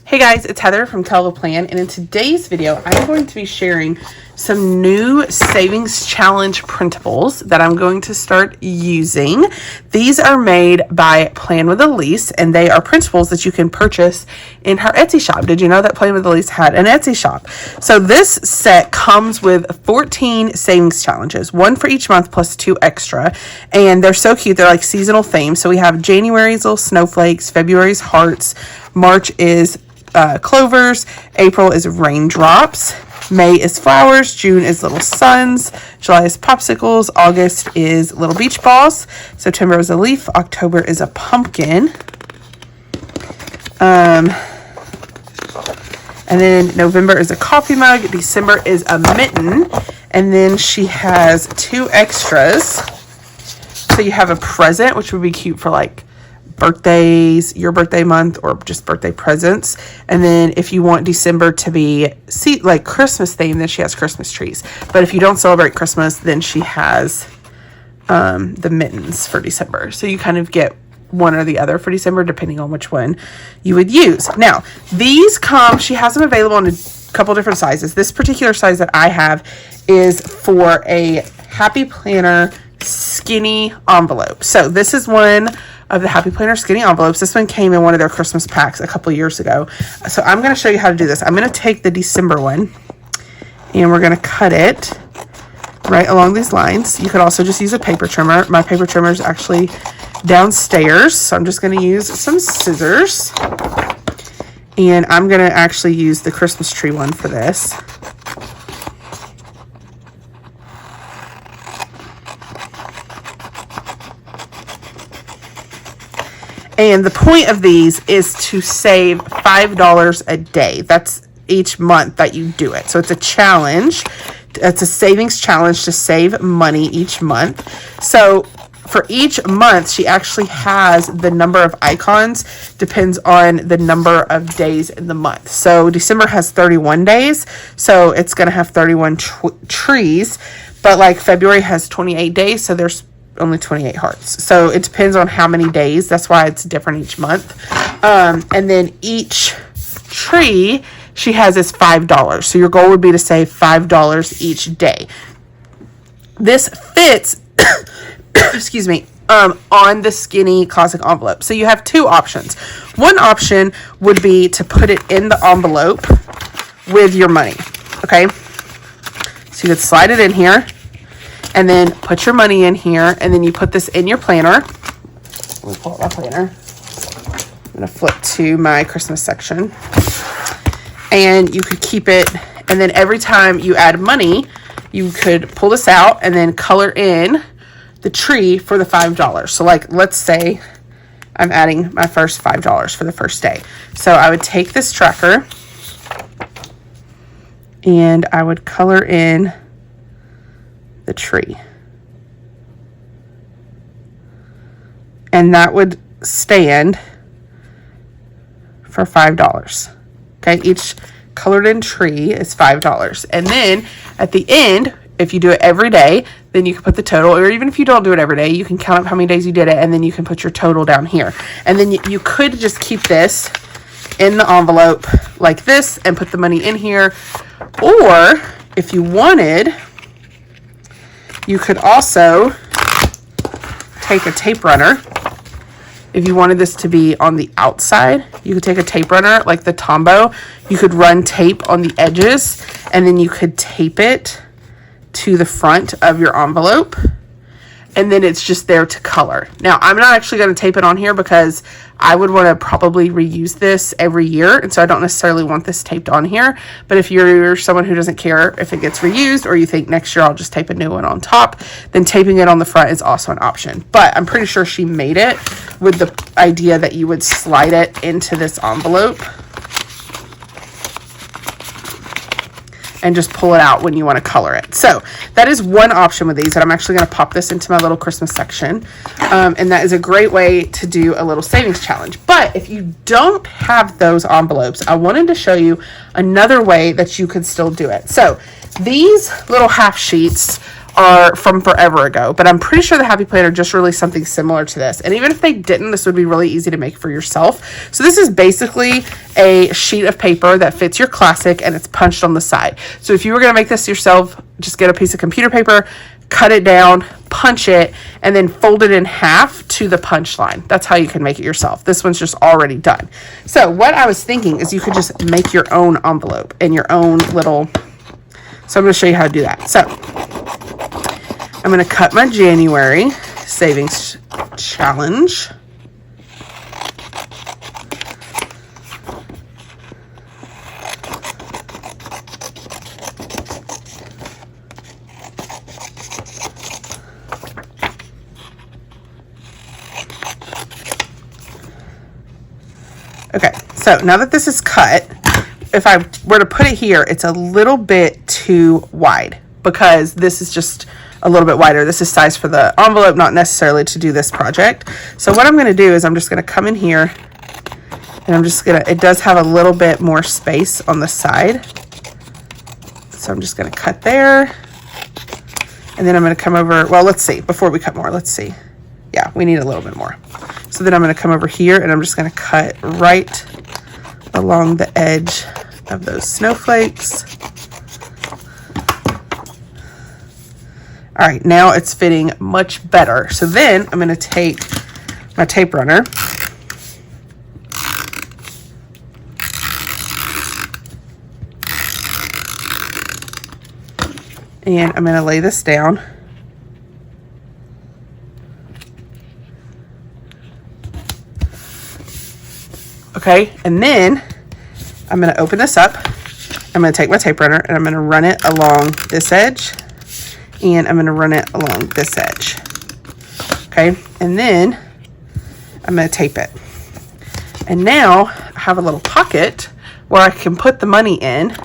Hey guys, it's Heather from Kell Plan, and in today's video, I'm going to be sharing some new savings challenge printables that I'm going to start using. These are made by Plan with Elise, and they are printables that you can purchase in her Etsy shop. Did you know that Plan with Elise had an Etsy shop? So this set comes with 14 savings challenges, one for each month plus 2 extra, and they're so cute. They're like seasonal themes. So we have January's little snowflakes, February's hearts, March is clovers, April is raindrops, May is flowers, June is little suns, July is popsicles, August is little beach balls, September is a leaf, October is a pumpkin, and then November is a coffee mug, December is a mitten, and then she has 2 extras. So you have a present, which would be cute for like birthdays, your birthday month, or just birthday presents. And then if you want December to be like Christmas themed, then she has Christmas trees. But if you don't celebrate Christmas, then she has the mittens for December. So you kind of get one or the other for December, depending on which one you would use. Now, these she has them available in a couple different sizes. This particular size that I have is for a Happy Planner skinny envelope. So this is one of the Happy Planner skinny envelopes. This one came in one of their Christmas packs a couple years ago. So I'm going to show you how to do this. I'm going to take the December one and we're going to cut it right along these lines. You could also just use a paper trimmer. My paper trimmer is actually downstairs, so I'm just going to use some scissors, and I'm going to actually use the Christmas tree one for this. And the point of these is to save $5 a day. That's each month that you do it. So it's a challenge. It's a savings challenge to save money each month. So for each month, she actually has the number of icons, depends on the number of days in the month. So December has 31 days, so it's going to have 31 trees. But like February has 28 days, so there's only 28 hearts. So it depends on how many days. That's why it's different each month. And then each tree she has is $5. So your goal would be to save $5 each day. This fits, excuse me, on the skinny classic envelope. So you have 2 options. One option would be to put it in the envelope with your money. Okay. So you could slide it in here, and then put your money in here, and then you put this in your planner. Let me pull out my planner. I'm going to flip to my Christmas section. And you could keep it, and then every time you add money, you could pull this out and then color in the tree for the $5. So like, let's say I'm adding my first $5 for the first day. So I would take this tracker and I would color in the tree, and that would stand for $5. Okay, each colored in tree is $5, and then at the end, if you do it every day, then you can put the total, or even if you don't do it every day, you can count up how many days you did it, and then you can put your total down here. And then you could just keep this in the envelope like this and put the money in here, or if you wanted, you could also take a tape runner. If you wanted this to be on the outside, you could take a tape runner like the Tombow. You could run tape on the edges, and then you could tape it to the front of your envelope, and then it's just there to color. Now, I'm not actually going to tape it on here because I would want to probably reuse this every year, and so I don't necessarily want this taped on here. But if you're someone who doesn't care if it gets reused, or you think next year I'll just tape a new one on top, then taping it on the front is also an option. But I'm pretty sure she made it with the idea that you would slide it into this envelope and just pull it out when you want to color it. So that is one option with these, and I'm actually going to pop this into my little Christmas section. And that is a great way to do a little savings challenge. But if you don't have those envelopes, I wanted to show you another way that you could still do it. So these little half sheets are from forever ago, but I'm pretty sure the Happy Planner just released something similar to this. And even if they didn't, this would be really easy to make for yourself. So this is basically a sheet of paper that fits your classic, and it's punched on the side. So if you were going to make this yourself, just get a piece of computer paper, cut it down, punch it, and then fold it in half to the punch line. That's how you can make it yourself. This one's just already done. So what I was thinking is you could just make your own envelope and your own little... So I'm going to show you how to do that. So I'm going to cut my January savings challenge. Okay, so now that this is cut, if I were to put it here, it's a little bit too wide because this is just a little bit wider. This is size for the envelope, not necessarily to do this project. So what I'm going to do is I'm just going to come in here and I'm just going to, it does have a little bit more space on the side. So I'm just going to cut there. And then I'm going to come over, well, let's see, before we cut more, let's see. Yeah, we need a little bit more. So then I'm going to come over here and I'm just going to cut right along the edge of those snowflakes. All right, now it's fitting much better. So then I'm going to take my tape runner and I'm going to lay this down. Okay, and then I'm going to open this up. I'm going to take my tape runner and I'm going to run it along this edge and I'm going to run it along this edge. Okay, and then I'm going to tape it. And now I have a little pocket where I can put the money in,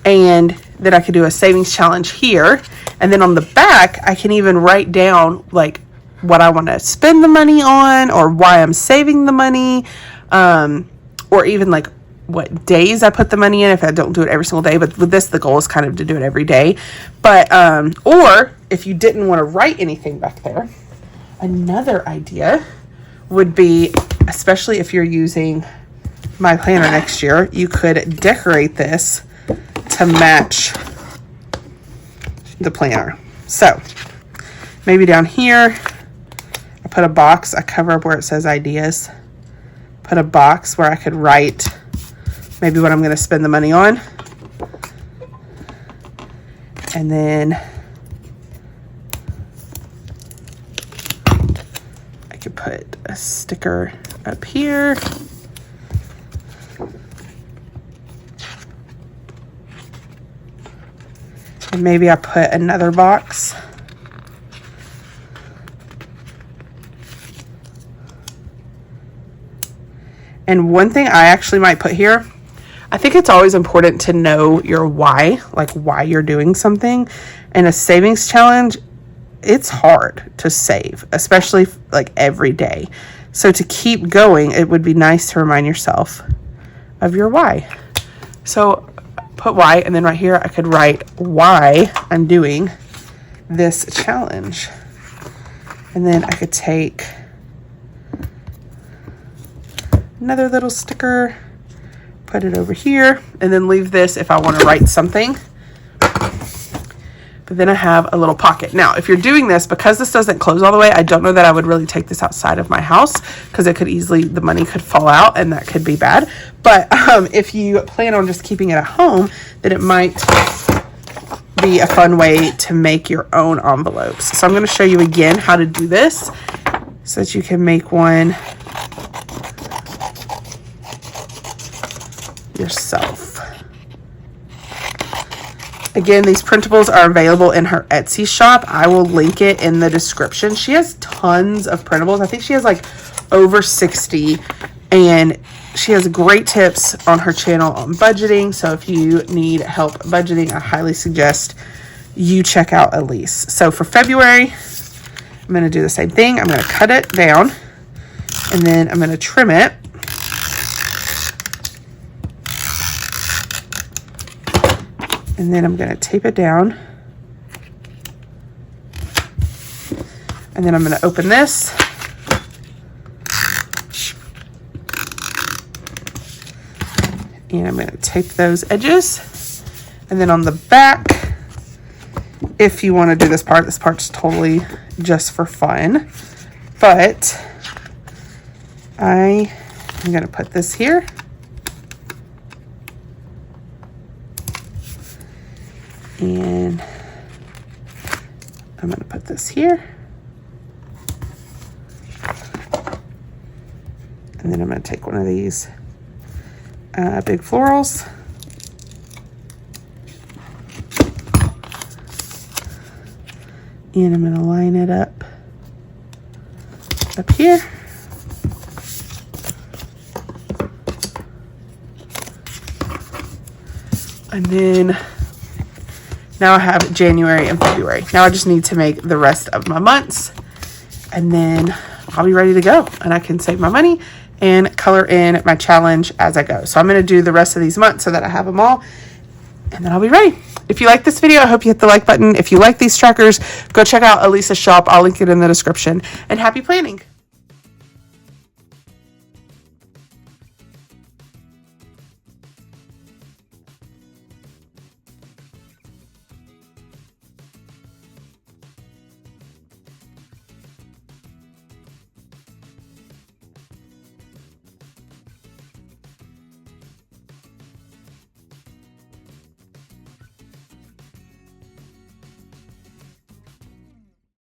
and then I can do a savings challenge here. And then on the back, I can even write down like what I want to spend the money on or why I'm saving the money. Or even like what days I put the money in if I don't do it every single day. But with this, the goal is kind of to do it every day. But, or if you didn't want to write anything back there, another idea would be, especially if you're using my planner next year, you could decorate this to match the planner. So maybe down here, I put a box, I cover up where it says ideas. Put a box where I could write maybe what I'm going to spend the money on. And then I could put a sticker up here. And maybe I put another box. And one thing I actually might put here, I think it's always important to know your why, like why you're doing something. And a savings challenge, it's hard to save, especially like every day. So to keep going, it would be nice to remind yourself of your why. So put why, and then right here I could write why I'm doing this challenge. And then I could take another little sticker, put it over here, and then leave this if I want to write something. But then I have a little pocket. Now, if you're doing this, because this doesn't close all the way, I don't know that I would really take this outside of my house because it could easily, the money could fall out and that could be bad. But if you plan on just keeping it at home, then it might be a fun way to make your own envelopes. So I'm going to show you again how to do this so that you can make one yourself. Again, these printables are available in her Etsy shop. I will link it in the description. She has tons of printables. I think she has like over 60, and she has great tips on her channel on budgeting. So if you need help budgeting, I highly suggest you check out Elise. So for February, I'm going to do the same thing. I'm going to cut it down and then I'm going to trim it. And then I'm going to tape it down. And then I'm going to open this. And I'm going to tape those edges. And then on the back, if you want to do this part's totally just for fun. But I am going to put this here. And I'm going to put this here. And then I'm going to take one of these big florals. And I'm going to line it up here. And then now I have January and February. Now I just need to make the rest of my months, and then I'll be ready to go, and I can save my money and color in my challenge as I go. So I'm going to do the rest of these months so that I have them all, and then I'll be ready. If you like this video, I hope you hit the like button. If you like these trackers, go check out Elisa's shop. I'll link it in the description, and happy planning.